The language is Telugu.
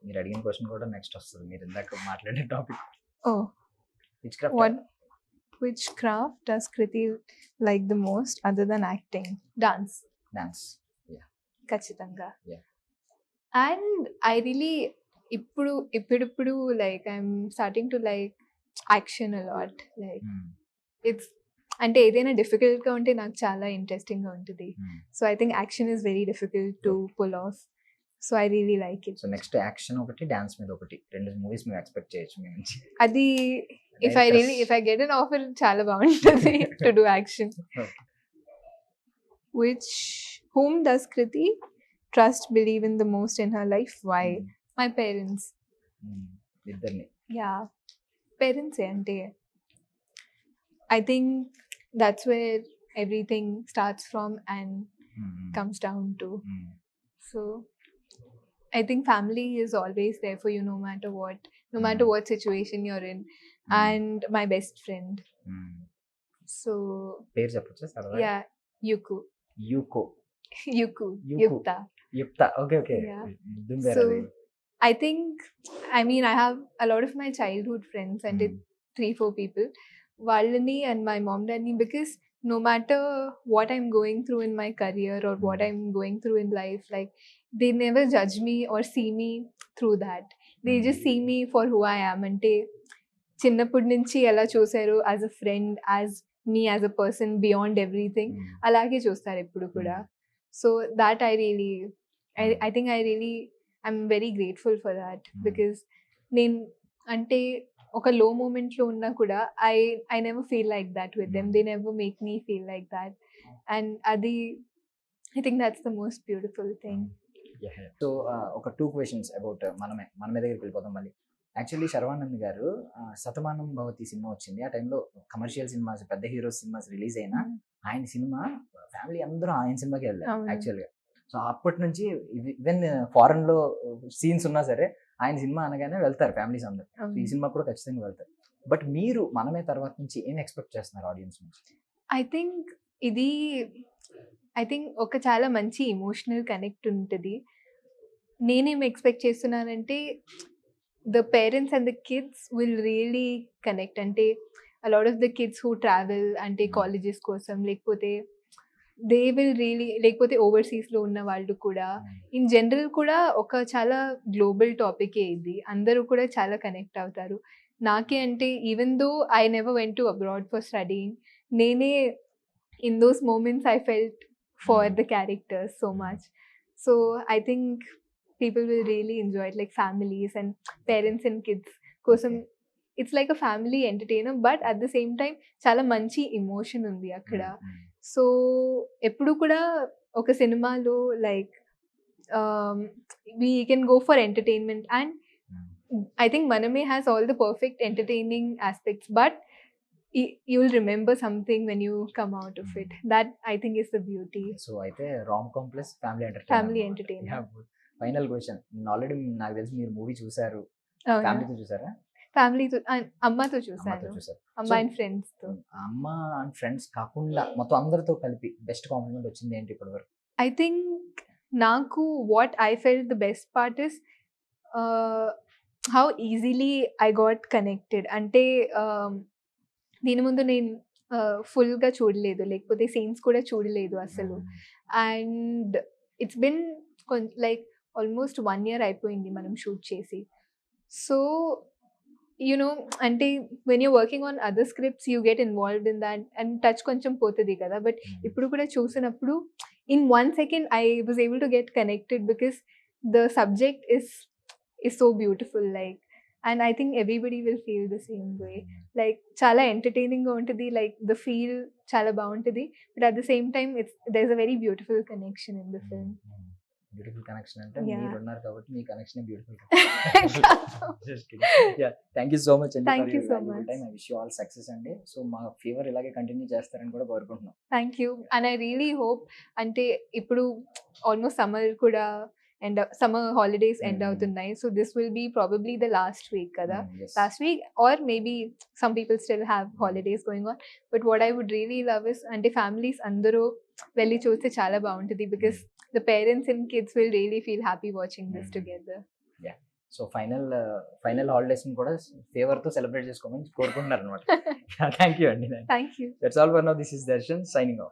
మీరు అడిగిన క్వశ్చన్ కూడా నెక్స్ట్ వస్తుంది. మీరు ఇందాక మాట్లాడే topic Oh, which craft what? Which craft does Kriti like the most other than acting? Dance. Dance. ఖచ్చితంగా. Yeah. And I really ఇప్పుడు like I'm starting to like action a lot. Like it's అంటే ఏదైనా డిఫికల్ట్గా ఉంటే నాకు చాలా ఇంట్రెస్టింగ్గా ఉంటుంది. So I think action is very difficult to pull off. So I really like it. So next action ఒకటి, డాన్స్ మీద ఒకటి, 2 మూవీస్ మేము ఎక్స్పెక్ట్ చేయొచ్చు మీ నుంచి. అది if I get an offer చాలా బాగుంటుంది to do action. Whom does Kriti trust, believe in the most in her life? Why? My parents. ఇద్దరిని. Yeah, parents అంటే I think that's where everything starts from and comes down to. So I think family is always there for you no matter what situation you're in. And my best friend. So పేరు చెప్పొచ్చా సరదా? yeah, Yuku. యూకో. Yukta. యుక్త. Okay. Yeah. So I think, I mean, I have a lot of my childhood friends and 3-4 people. Valani and my mom daddy, because no matter what I'm going through in my career or what I'm going through in life, like they never judge me or see me through that. They just see me for who I am. అంటే చిన్నప్పటి నుంచి ఎలా చూసారు as a friend, as me as a person beyond everything, అలాగే చూస్తారు ఎప్పుడు కూడా. So that I think I'm very grateful for that. Because నేను అంటే ఒక లో మూమెంట్లో ఉన్నా కూడా I never feel like that with them. They never make me feel like that. And అది I think that's the most beautiful thing. So ఒక 2 క్వశ్చన్స్ అబౌట్ మన దగ్గరికి వెళ్ళిపోతాం మళ్ళీ. యాక్చువల్లీ శర్వానంద్ గారు శతమానం భవతి సినిమా వచ్చింది. ఆ టైంలో కమర్షియల్ సినిమాస్, పెద్ద హీరో సినిమాస్ రిలీజ్ అయినా ఆయన సినిమా ఫ్యామిలీ అందరూ ఆయన సినిమాకి వెళ్ళారు యాక్చువల్గా. సో అప్పటి నుంచి ఈవెన్ ఫారెన్ లో సీన్స్ ఉన్నా సరే ఆయన సినిమా అనగానే వెళ్తారు ఫ్యామిలీస్ అందరూ. ఈ సినిమా కూడా ఖచ్చితంగా వెళ్తారు. బట్ మీరు మనమే తర్వాత నుంచి ఏం ఎక్స్పెక్ట్ చేస్తున్నారు ఆడియన్స్ నుంచి? ఐ థింక్ ఒక చాలా మంచి ఎమోషనల్ కనెక్ట్ ఉంటుంది. నేనేం ఎక్స్పెక్ట్ చేస్తున్నానంటే the parents and the kids will really connect. అంటే a lot of the kids who travel అంటే కాలేజెస్ కోసం, లేకపోతే దే విల్ రియలీ, లేకపోతే ఓవర్సీస్లో ఉన్న వాళ్ళు కూడా, ఇన్ జనరల్ కూడా ఒక చాలా గ్లోబల్ టాపికే ఇది. అందరూ కూడా చాలా కనెక్ట్ అవుతారు. నాకే అంటే even though I never went to abroad for studying, నేనే in those moments I felt for the characters so much. So I think people will really enjoy it, like families and parents and kids kosam. It's like a family entertainer, but at the same time chala manchi emotion undi akkada. So eppudu kuda oka cinema lo like we can go for entertainment, and I think Maname has all the perfect entertaining aspects, but you will remember something when you come out of it. That I think is the beauty. So aithe rom-com plus family entertainment. Final question. Already నాకు తెలిసి మీరు మూవీ చూసారు, ఫ్యామిలీతో చూసారా? ఫ్యామిలీతో, అమ్మతో చూసాను. అమ్మ అండ్ ఫ్రెండ్స్ తో. అమ్మ అండ్ ఫ్రెండ్స్ కాకుండా మొత్తం అందరితో కలిపి బెస్ట్ కాంప్లిమెంట్ వచ్చింది ఏంటి ఇప్పటి వరకు? ఐ థింక్ నాకు what I felt the best part is how easily I got connected. అంటే దీని ముందు నేను ఫుల్గా చూడలేదు, లేకపోతే సీన్స్ కూడా చూడలేదు అసలు. And it's been like almost 1 year అయిపోయింది మనం షూట్ చేసి. సో యునో అంటే when you working on other scripts you get involved in that and touch కొంచెం పోతుంది కదా. బట్ ఇప్పుడు కూడా చూసినప్పుడు in 1 second I was able to get connected because the subject is so beautiful. Like and I think everybody will feel the same way. Like చాలా ఎంటర్టైనింగ్గా ఉంటుంది, లైక్ ద ఫీల్ చాలా బాగుంటుంది, but at the same time there is a very beautiful connection in the film. Beautiful connection అంటే మీరు ఉన్నారు కాబట్టి మీ connection beautiful. Thank you so much అండి. Thank you so much. I wish you all success అండి. సో మా ఫేవర్ ఇలాగే కంటిన్యూ చేస్తారని కూడా కోరుకుంటున్నాం. Thank you. And I really hope, అంటే ఇప్పుడు ఆల్మోస్ట్ సమ్మర్ కూడా అండ్ సమ్మర్ హాలిడేస్ ఎండ్ అవుతున్నాయి. So this will be probably the last week కదా, last week or maybe some people still have holidays going on. But what I would really love is అంటే ఫ్యామిలీస్ అందరూ వెళ్ళి చూస్తే చాలా బాగుంటుంది, because the parents and kids will really feel happy watching this together. Yeah. So final holidays ని కూడా ఫేవర్ తో సెలబ్రేట్ చేసుకోమని కోరుకుంటున్నారు అనమాట. థ్యాంక్ యూ అండి. Thank you. That's all for now. This is Darshan signing off.